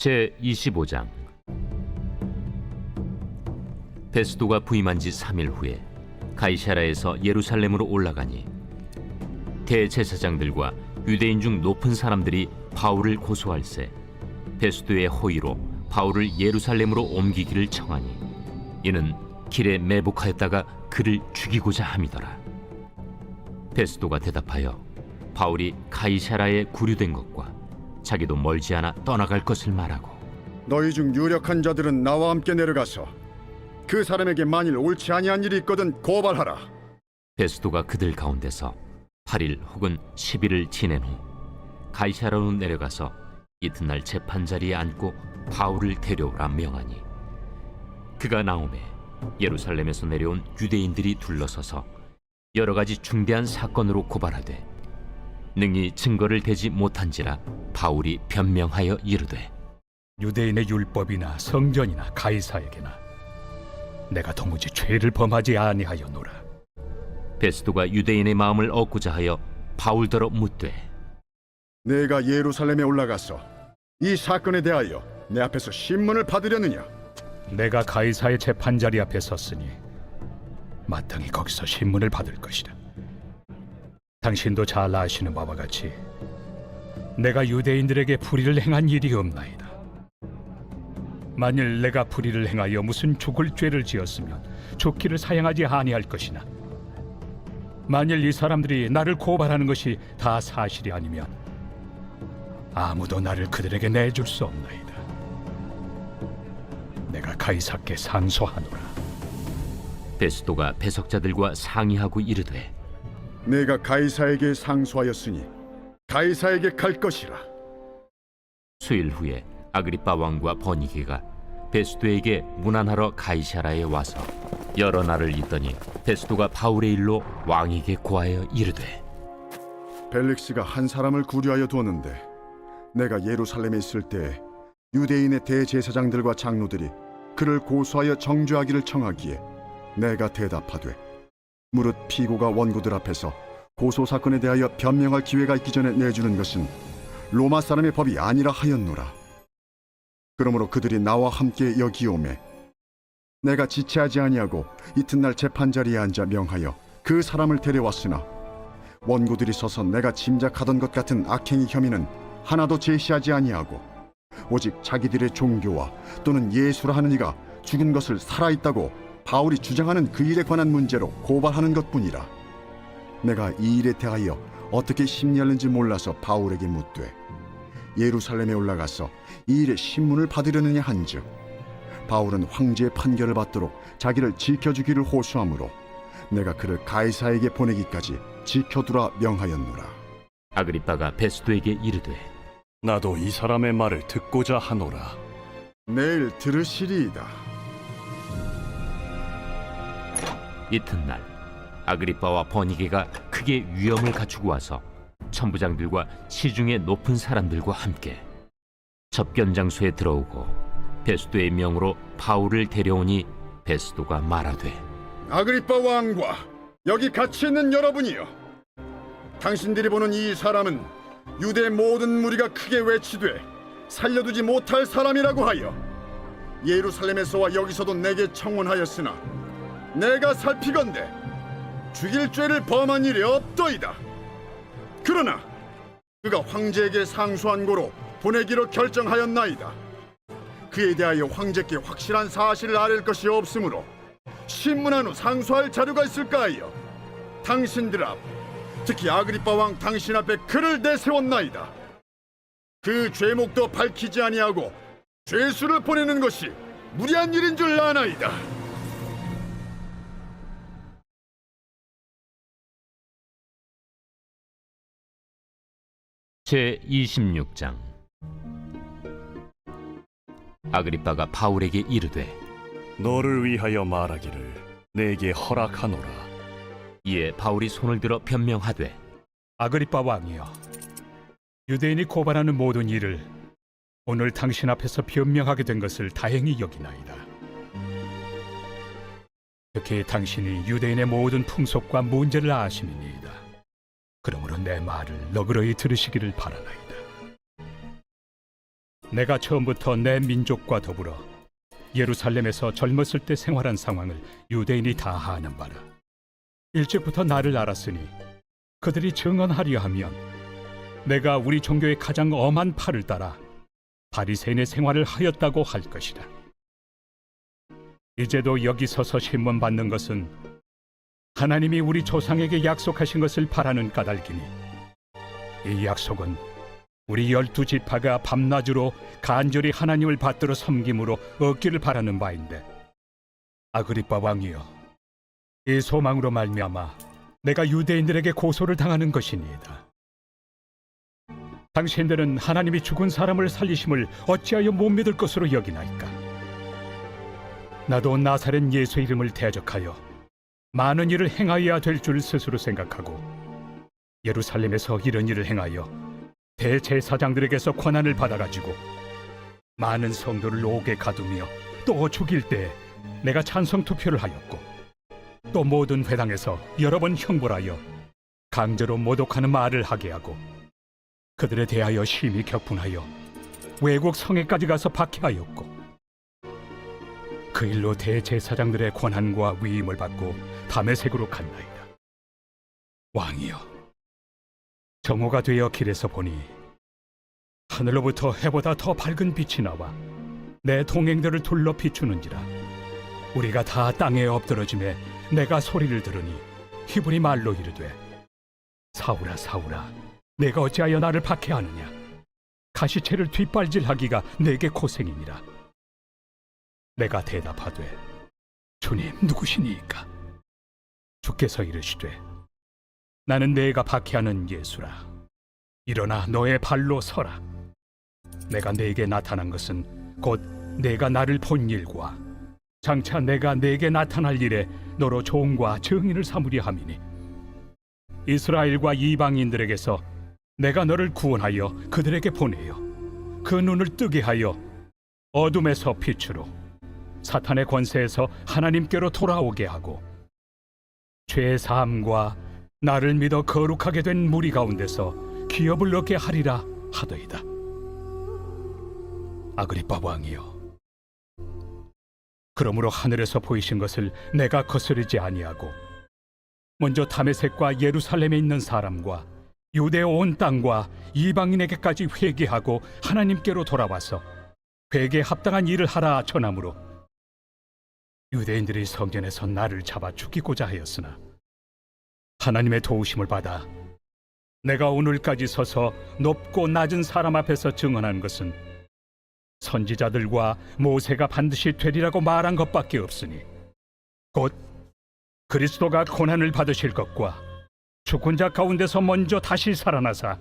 제25장. 베스도가 부임한 지 3일 후에 가이사랴에서 예루살렘으로 올라가니 대제사장들과 유대인 중 높은 사람들이 바울을 고소할세 베스도의 호의로 바울을 예루살렘으로 옮기기를 청하니 이는 길에 매복하였다가 그를 죽이고자 함이더라. 베스도가 대답하여 바울이 가이사랴에 구류된 것과 자기도 멀지 않아 떠나갈 것을 말하고, 너희 중 유력한 자들은 나와 함께 내려가서 그 사람에게 만일 옳지 아니한 일이 있거든 고발하라. 베스도가 그들 가운데서 8일 혹은 10일을 지낸 후 가이사랴로 내려가서 이튿날 재판자리에 앉고 바울을 데려오라 명하니, 그가 나오매 예루살렘에서 내려온 유대인들이 둘러서서 여러 가지 중대한 사건으로 고발하되 능히 증거를 대지 못한지라 바울이 변명하여 이르되, 유대인의 율법이나 성전이나 가이사에게나 내가 도무지 죄를 범하지 아니하였노라. 베스도가 유대인의 마음을 얻고자 하여 바울더러 묻되, 내가 예루살렘에 올라가서 이 사건에 대하여 내 앞에서 신문을 받으려느냐? 내가 가이사의 재판자리 앞에 섰으니 마땅히 거기서 신문을 받을 것이다. 당신도 잘 아시는 바와 같이 내가 유대인들에게 불의를 행한 일이 없나이다. 만일 내가 불의를 행하여 무슨 죽을 죄를 지었으면 죽기를 사양하지 아니할 것이나, 만일 이 사람들이 나를 고발하는 것이 다 사실이 아니면 아무도 나를 그들에게 내줄 수 없나이다. 내가 가이사께 상소하노라. 베스도가 배석자들과 상의하고 이르되, 내가 가이사에게 상소하였으니 가이사에게 갈 것이라. 수일 후에 아그리빠 왕과 버니게가 베스도에게 문안하러 가이사랴에 와서 여러 날을 있더니 베스도가 바울의 일로 왕에게 고하여 이르되, 벨릭스가 한 사람을 구류하여 두었는데 내가 예루살렘에 있을 때 유대인의 대제사장들과 장로들이 그를 고소하여 정죄하기를 청하기에 내가 대답하되, 무릇 피고가 원고들 앞에서 고소 사건에 대하여 변명할 기회가 있기 전에 내주는 것은 로마 사람의 법이 아니라 하였노라. 그러므로 그들이 나와 함께 여기 오매 내가 지체하지 아니하고 이튿날 재판자리에 앉아 명하여 그 사람을 데려왔으나 원고들이 서서 내가 짐작하던 것 같은 악행의 혐의는 하나도 제시하지 아니하고 오직 자기들의 종교와 또는 예수라 하는 이가 죽은 것을 살아있다고 바울이 주장하는 그 일에 관한 문제로 고발하는 것뿐이라. 내가 이 일에 대하여 어떻게 심리하는지 몰라서 바울에게 묻되, 예루살렘에 올라가서 이 일에 신문을 받으려느냐 한즉, 바울은 황제의 판결을 받도록 자기를 지켜주기를 호소하므로 내가 그를 가이사에게 보내기까지 지켜두라 명하였노라. 아그리빠가 베스도에게 이르되, 나도 이 사람의 말을 듣고자 하노라. 내일 들으시리이다. 이튿날 아그리빠와 버니게가 크게 위엄을 갖추고 와서 천부장들과 시중의 높은 사람들과 함께 접견 장소에 들어오고 베스도의 명으로 바울을 데려오니 베스도가 말하되, 아그리빠 왕과 여기 같이 있는 여러분이여, 당신들이 보는 이 사람은 유대 모든 무리가 크게 외치되 살려두지 못할 사람이라고 하여 예루살렘에서와 여기서도 내게 청원하였으나 내가 살피건대 죽일 죄를 범한 일이 없더이다. 그러나 그가 황제에게 상소한 고로 보내기로 결정하였나이다. 그에 대하여 황제께 확실한 사실을 아랠 것이 없으므로 신문한 후 상소할 자료가 있을까 하여 당신들 앞, 특히 아그리빠 왕 당신 앞에 그를 내세웠나이다. 그 죄목도 밝히지 아니하고 죄수를 보내는 것이 무리한 일인 줄 아나이다. 제26장. 아그리빠가 바울에게 이르되, 너를 위하여 말하기를 내게 허락하노라. 이에 바울이 손을 들어 변명하되, 아그리빠 왕이여, 유대인이 고발하는 모든 일을 오늘 당신 앞에서 변명하게 된 것을 다행히 여기나이다. 특히 당신이 유대인의 모든 풍속과 문제를 아심이니이다. 그러므로 내 말을 너그러이 들으시기를 바라나이다. 내가 처음부터 내 민족과 더불어 예루살렘에서 젊었을 때 생활한 상황을 유대인이 다 아는 바라. 일찍부터 나를 알았으니 그들이 증언하려 하면 내가 우리 종교의 가장 엄한 팔을 따라 바리새인의 생활을 하였다고 할 것이다. 이제도 여기 서서 신문 받는 것은 하나님이 우리 조상에게 약속하신 것을 바라는 까닭이니 이 약속은 우리 12지파가 밤낮으로 간절히 하나님을 받들어 섬김으로 얻기를 바라는 바인데, 아그리빠 왕이여, 이 소망으로 말미암아 내가 유대인들에게 고소를 당하는 것이니이다. 당신들은 하나님이 죽은 사람을 살리심을 어찌하여 못 믿을 것으로 여기나이까? 나도 나사렛 예수 이름을 대적하여 많은 일을 행하여야 될 줄 스스로 생각하고 예루살렘에서 이런 일을 행하여 대제사장들에게서 권한을 받아가지고 많은 성도를 옥에 가두며 또 죽일 때 내가 찬성 투표를 하였고 또 모든 회당에서 여러 번 형벌하여 강제로 모독하는 말을 하게 하고 그들에 대하여 심히 격분하여 외국 성에까지 가서 박해하였고 그 일로 대제사장들의 권한과 위임을 받고 다메섹으로 갔나이다. 왕이여, 정오가 되어 길에서 보니 하늘로부터 해보다 더 밝은 빛이 나와 내 동행들을 둘러 비추는지라. 우리가 다 땅에 엎드러짐에 내가 소리를 들으니 히브리 말로 이르되, 사울아 사울아, 내가 어찌하여 나를 박해하느냐? 가시채를 뒷발질하기가 내게 고생이니라. 내가 대답하되, 주님 누구시니이까? 주께서 이르시되, 나는 내가 박해하는 예수라. 일어나 너의 발로 서라. 내가 네게 나타난 것은 곧 내가 나를 본 일과 장차 내가 네게 나타날 일에 너로 종과 증인을 삼으려 함이니, 이스라엘과 이방인들에게서 내가 너를 구원하여 그들에게 보내어 그 눈을 뜨게 하여 어둠에서 빛으로 사탄의 권세에서 하나님께로 돌아오게 하고 죄 사함과 나를 믿어 거룩하게 된 무리 가운데서 기업을 얻게 하리라 하더이다. 아그리빠 왕이여, 그러므로 하늘에서 보이신 것을 내가 거스르지 아니하고 먼저 다메섹과 예루살렘에 있는 사람과 유대 온 땅과 이방인에게까지 회개하고 하나님께로 돌아와서 회개에 합당한 일을 하라 전하므로 유대인들이 성전에서 나를 잡아 죽이고자 하였으나 하나님의 도우심을 받아 내가 오늘까지 서서 높고 낮은 사람 앞에서 증언한 것은 선지자들과 모세가 반드시 되리라고 말한 것밖에 없으니, 곧 그리스도가 고난을 받으실 것과 죽은 자 가운데서 먼저 다시 살아나사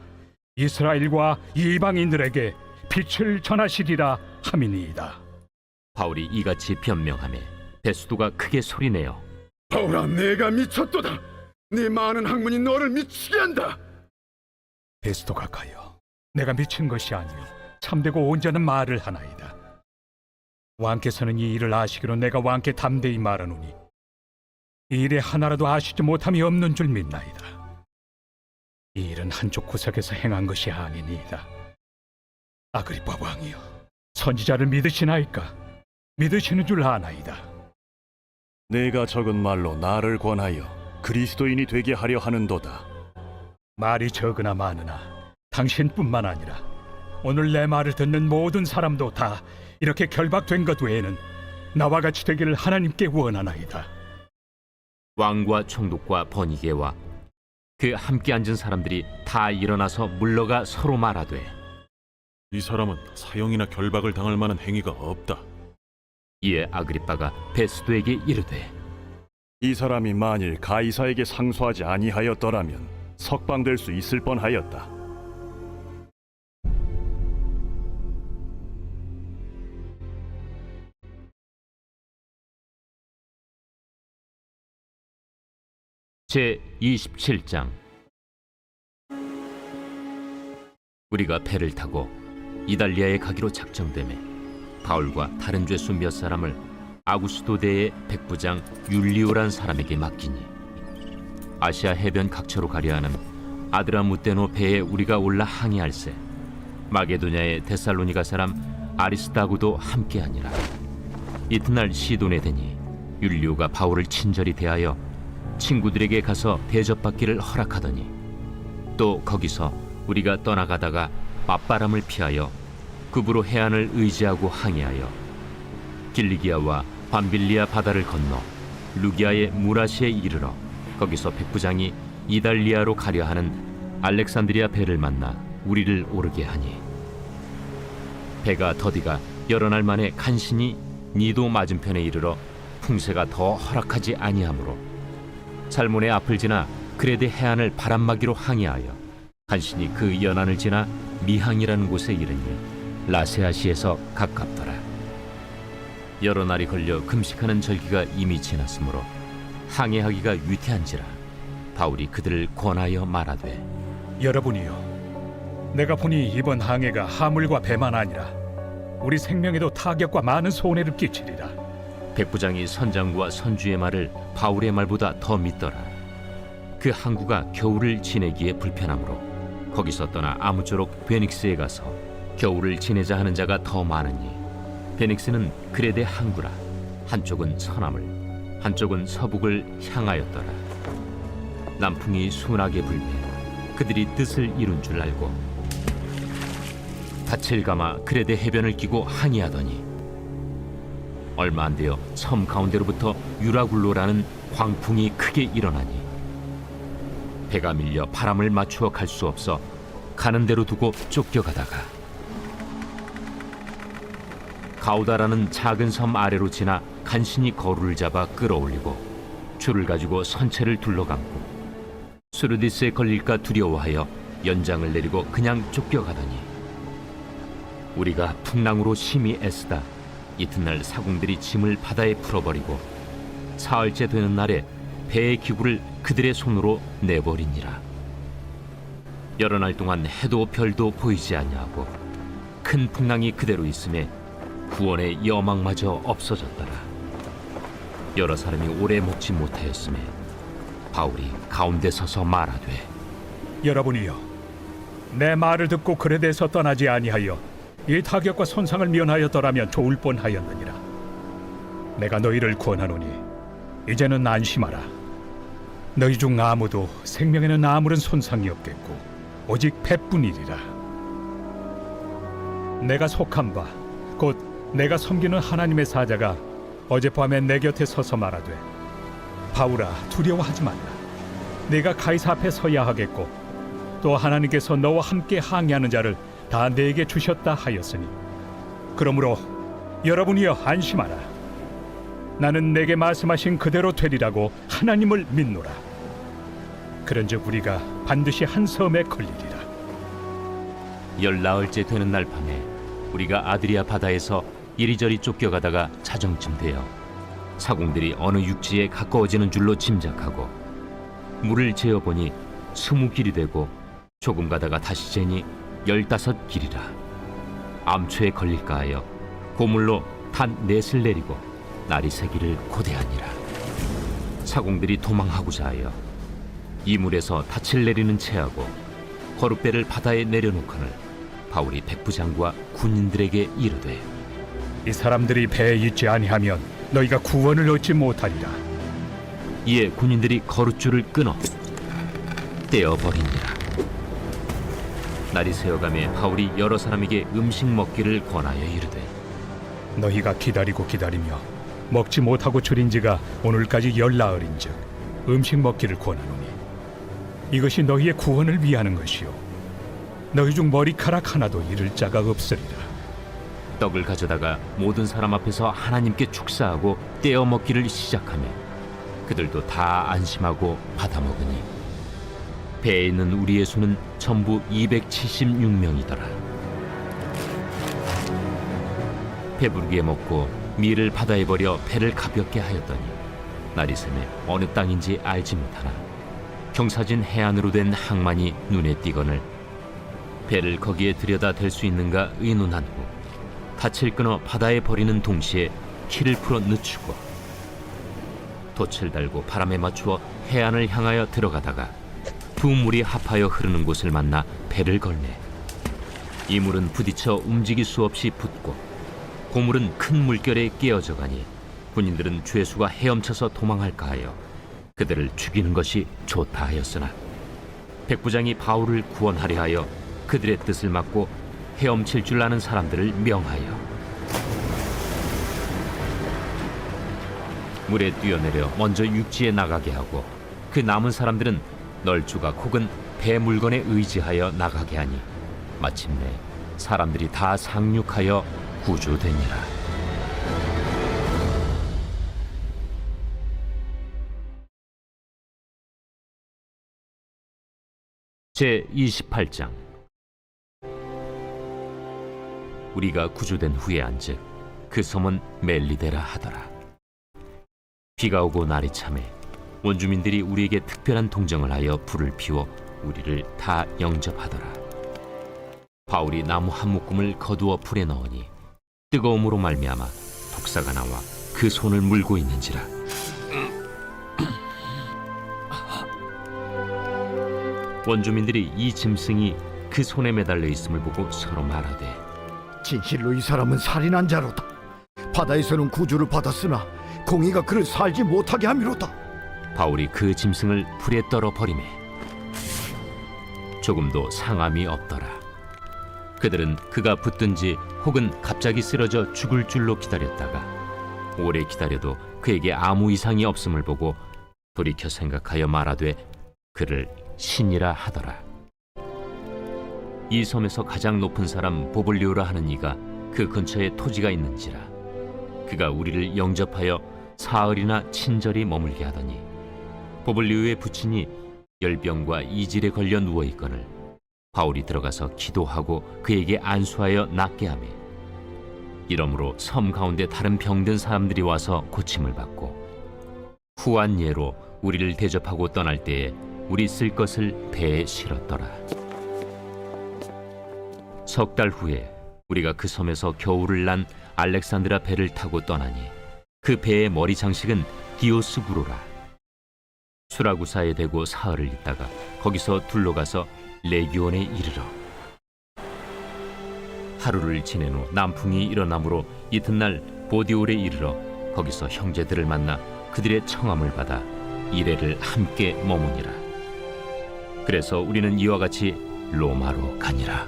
이스라엘과 이방인들에게 빛을 전하시리라 함이니이다. 바울이 이같이 변명하며 베스도가 크게 소리내어, 바울아, 내가 미쳤도다. 네 많은 학문이 너를 미치게 한다. 베스도가 가여, 내가 미친 것이 아니요 참되고 온전한 말을 하나이다. 왕께서는 이 일을 아시기로 내가 왕께 담대히 말하노니 이 일에 하나라도 아시지 못함이 없는 줄 믿나이다. 이 일은 한쪽 구석에서 행한 것이 아니니이다. 아그리빠 왕이여, 선지자를 믿으시나이까? 믿으시는 줄 아나이다. 내가 적은 말로 나를 권하여 그리스도인이 되게 하려 하는도다. 말이 적으나 많으나 당신뿐만 아니라 오늘 내 말을 듣는 모든 사람도 다 이렇게 결박된 것 외에는 나와 같이 되기를 하나님께 원하나이다. 왕과 총독과 버니게와 그 함께 앉은 사람들이 다 일어나서 물러가 서로 말하되, 이 사람은 사형이나 결박을 당할 만한 행위가 없다. 이에 아그리빠가 베스도에게 이르되, 이 사람이 만일 가이사에게 상소하지 아니하였더라면 석방될 수 있을 뻔하였다. 제 27장. 우리가 배를 타고 이달리아에 가기로 작정되매 바울과 다른 죄수 몇 사람을 아구스도대의 백부장 율리오란 사람에게 맡기니, 아시아 해변 각처로 가려 하는 아드라무테노 배에 우리가 올라 항해할세 마게도냐의 데살로니가 사람 아리스다고도 함께하니라. 이튿날 시돈에 되니 율리오가 바울을 친절히 대하여 친구들에게 가서 대접받기를 허락하더니 또 거기서 우리가 떠나가다가 맞바람을 피하여 급으로 해안을 의지하고 항해하여 길리기아와 밤빌리아 바다를 건너 루기아의 무라시에 이르러 거기서 백부장이 이달리아로 가려 하는 알렉산드리아 배를 만나 우리를 오르게 하니 배가 더디가 여러 날 만에 간신히 니도 맞은편에 이르러 풍세가 더 허락하지 아니하므로 살몬의 앞을 지나 그레데 해안을 바람막이로 항해하여 간신히 그 연안을 지나 미항이라는 곳에 이르니 라세아시에서 가깝더라. 여러 날이 걸려 금식하는 절기가 이미 지났으므로 항해하기가 위태한지라 바울이 그들을 권하여 말하되 여러분이요, 내가 보니 이번 항해가 하물과 배만 아니라 우리 생명에도 타격과 많은 손해를 끼치리라. 백부장이 선장과 선주의 말을 바울의 말보다 더 믿더라. 그 항구가 겨울을 지내기에 불편하므로 거기서 떠나 아무쪼록 베닉스에 가서 겨울을 지내자 하는 자가 더 많으니 베닉스는 그레데 항구라. 한쪽은 서남을 한쪽은 서북을 향하였더라. 남풍이 순하게 불매 그들이 뜻을 이룬 줄 알고 닻을 감아 그레데 해변을 끼고 항해하더니 얼마 안 되어 섬 가운데로부터 유라굴로라는 광풍이 크게 일어나니 배가 밀려 바람을 맞추어 갈 수 없어 가는 대로 두고 쫓겨가다가 가우다라는 작은 섬 아래로 지나 간신히 거루를 잡아 끌어올리고 줄을 가지고 선체를 둘러감고 수르디스에 걸릴까 두려워하여 연장을 내리고 그냥 쫓겨가더니 우리가 풍랑으로 심히 애쓰다 이튿날 사공들이 짐을 바다에 풀어버리고 사흘째 되는 날에 배의 기구를 그들의 손으로 내버리니라. 여러 날 동안 해도 별도 보이지 아니하고 큰 풍랑이 그대로 있음에 구원의 여망마저 없어졌더라. 여러 사람이 오래 먹지 못하였음에 바울이 가운데 서서 말하되 여러분이요, 내 말을 듣고 그레데에서 떠나지 아니하여 이 타격과 손상을 면하였더라면 좋을 뻔하였느니라. 내가 너희를 권하노니 이제는 안심하라. 너희 중 아무도 생명에는 아무런 손상이 없겠고 오직 배뿐이리라. 내가 속한 바 곧 내가 섬기는 하나님의 사자가 어젯밤에 내 곁에 서서 말하되 바울아, 두려워하지 말라. 네가 가이사 앞에 서야 하겠고 또 하나님께서 너와 함께 항해하는 자를 다 내게 주셨다 하였으니 그러므로 여러분이여 안심하라. 나는 내게 말씀하신 그대로 되리라고 하나님을 믿노라. 그런즉 우리가 반드시 한 섬에 걸리리라. 열나흘째 되는 날 밤에 우리가 아드리아 바다에서 이리저리 쫓겨가다가 자정쯤 되어 사공들이 어느 육지에 가까워지는 줄로 짐작하고 물을 재어보니 20길이 되고 조금 가다가 다시 재니 15길이라. 암초에 걸릴까 하여 고물로 단 넷을 내리고 날이 새기를 고대하니라. 사공들이 도망하고자 하여 이물에서 닻을 내리는 채하고 거룻배를 바다에 내려놓거늘 바울이 백부장과 군인들에게 이르되 이 사람들이 배에 있지 아니하면 너희가 구원을 얻지 못하리라. 이에 군인들이 거룻줄을 끊어 떼어버리니라. 날이 새어가매 바울이 여러 사람에게 음식 먹기를 권하여 이르되 너희가 기다리고 기다리며 먹지 못하고 줄인 지가 오늘까지 열나흘인즉 음식 먹기를 권하노니 이것이 너희의 구원을 위하는 것이요 너희 중 머리카락 하나도 잃을 자가 없으리라. 떡을 가져다가 모든 사람 앞에서 하나님께 축사하고 떼어 먹기를 시작하며 그들도 다 안심하고 받아 먹으니 배에 있는 우리의 수는 전부 276명이더라. 배부르게 먹고 밀을 바다에 버려 배를 가볍게 하였더니 날이 새매 어느 땅인지 알지 못하나 경사진 해안으로 된 항만이 눈에 띄거늘 배를 거기에 들여다 댈 수 있는가 의논한 후 닻을 끊어 바다에 버리는 동시에 키를 풀어 늦추고 돛을 달고 바람에 맞추어 해안을 향하여 들어가다가 두 물이 합하여 흐르는 곳을 만나 배를 걸매 이물은 부딪혀 움직일 수 없이 붙고 고물은 큰 물결에 깨어져 가니 군인들은 죄수가 헤엄쳐서 도망할까 하여 그들을 죽이는 것이 좋다 하였으나 백부장이 바울을 구원하려 하여 그들의 뜻을 막고 헤엄칠 줄 아는 사람들을 명하여 물에 뛰어내려 먼저 육지에 나가게 하고 그 남은 사람들은 널주각 혹은 배 물건에 의지하여 나가게 하니 마침내 사람들이 다 상륙하여 구조되니라. 제 28장. 우리가 구조된 후에 안즉 그 섬은 멜리데라 하더라. 비가 오고 날이 참해 원주민들이 우리에게 특별한 동정을 하여 불을 피워 우리를 다 영접하더라. 바울이 나무 한 묶음을 거두어 불에 넣으니 뜨거움으로 말미암아 독사가 나와 그 손을 물고 있는지라. 원주민들이 이 짐승이 그 손에 매달려 있음을 보고 서로 말하되 진실로 이 사람은 살인한 자로다. 바다에서는 구주를 받았으나 공의가 그를 살지 못하게 함이로다. 바울이 그 짐승을 불에 떨어 버리매 조금도 상함이 없더라. 그들은 그가 붙든지 혹은 갑자기 쓰러져 죽을 줄로 기다렸다가 오래 기다려도 그에게 아무 이상이 없음을 보고 돌이켜 생각하여 말하되 그를 신이라 하더라. 이 섬에서 가장 높은 사람 보블리오라 하는 이가 그 근처에 토지가 있는지라. 그가 우리를 영접하여 사흘이나 친절히 머물게 하더니 보블리오의 부친이 열병과 이질에 걸려 누워 있거늘 바울이 들어가서 기도하고 그에게 안수하여 낫게 하매 이러므로 섬 가운데 다른 병든 사람들이 와서 고침을 받고 후한 예로 우리를 대접하고 떠날 때에 우리 쓸 것을 배에 실었더라. 석 달 후에 우리가 그 섬에서 겨울을 난 알렉산드라 배를 타고 떠나니 그 배의 머리 장식은 디오스구로라. 수라구사에 대고 사흘을 있다가 거기서 둘러가서 레기온에 이르러 하루를 지낸 후 남풍이 일어나므로 이튿날 보디올에 이르러 거기서 형제들을 만나 그들의 청함을 받아 이레를 함께 머무니라. 그래서 우리는 이와 같이 로마로 가니라.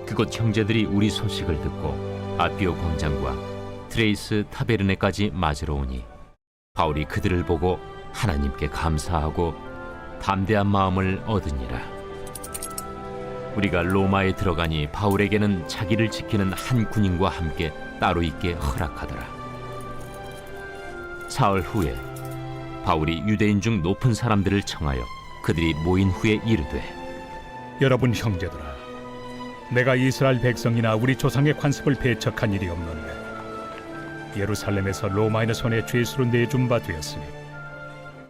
그곳 형제들이 우리 소식을 듣고 아피오 광장과 트레이스 타베르네까지 맞으러 오니 바울이 그들을 보고 하나님께 감사하고 담대한 마음을 얻으니라. 우리가 로마에 들어가니 바울에게는 자기를 지키는 한 군인과 함께 따로 있게 허락하더라. 사흘 후에 바울이 유대인 중 높은 사람들을 청하여 그들이 모인 후에 이르되 여러분 형제들아, 내가 이스라엘 백성이나 우리 조상의 관습을 배척한 일이 없노니 예루살렘에서 로마인의 손에 죄수로 내준 바 되었으니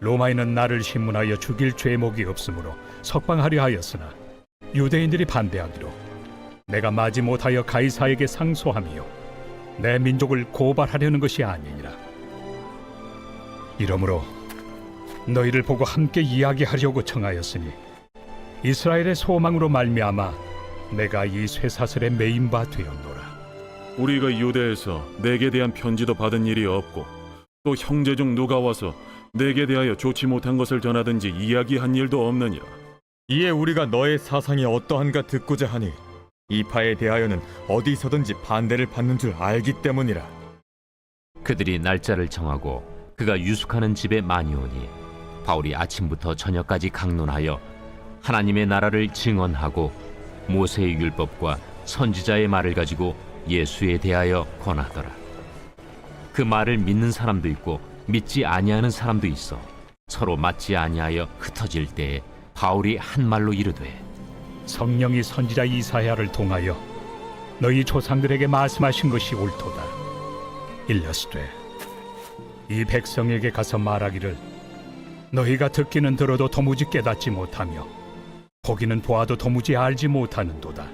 로마인은 나를 신문하여 죽일 죄목이 없으므로 석방하려 하였으나 유대인들이 반대하기로 내가 마지 못하여 가이사에게 상소하며 내 민족을 고발하려는 것이 아니니라. 이러므로 너희를 보고 함께 이야기하려고 청하였으니 이스라엘의 소망으로 말미암아 내가 이 쇠사슬에 매인 바 되었노라. 우리가 유대에서 내게 대한 편지도 받은 일이 없고 또 형제 중 누가 와서 내게 대하여 좋지 못한 것을 전하든지 이야기한 일도 없느니라. 이에 우리가 너의 사상이 어떠한가 듣고자 하니 이 파에 대하여는 어디서든지 반대를 받는 줄 알기 때문이라. 그들이 날짜를 정하고 그가 유숙하는 집에 많이 오니 바울이 아침부터 저녁까지 강론하여 하나님의 나라를 증언하고 모세의 율법과 선지자의 말을 가지고 예수에 대하여 권하더라. 그 말을 믿는 사람도 있고 믿지 아니하는 사람도 있어 서로 맞지 아니하여 흩어질 때에 바울이 한 말로 이르되 성령이 선지자 이사야를 통하여 너희 조상들에게 말씀하신 것이 옳도다. 일러스되 이 백성에게 가서 말하기를 너희가 듣기는 들어도 도무지 깨닫지 못하며 보기는 보아도 도무지 알지 못하는도다.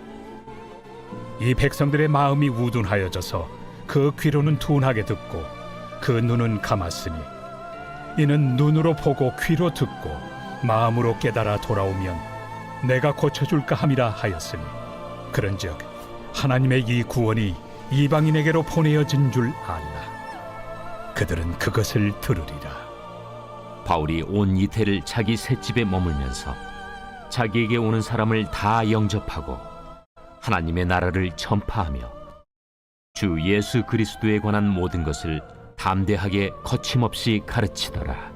이 백성들의 마음이 우둔하여져서 그 귀로는 둔하게 듣고 그 눈은 감았으니 이는 눈으로 보고 귀로 듣고 마음으로 깨달아 돌아오면 내가 고쳐줄까 함이라 하였으니 그런즉 하나님의 이 구원이 이방인에게로 보내어진 줄 알라. 그들은 그것을 들으리라. 바울이 온 이태를 자기 셋집에 머물면서 자기에게 오는 사람을 다 영접하고 하나님의 나라를 전파하며 주 예수 그리스도에 관한 모든 것을 담대하게 거침없이 가르치더라.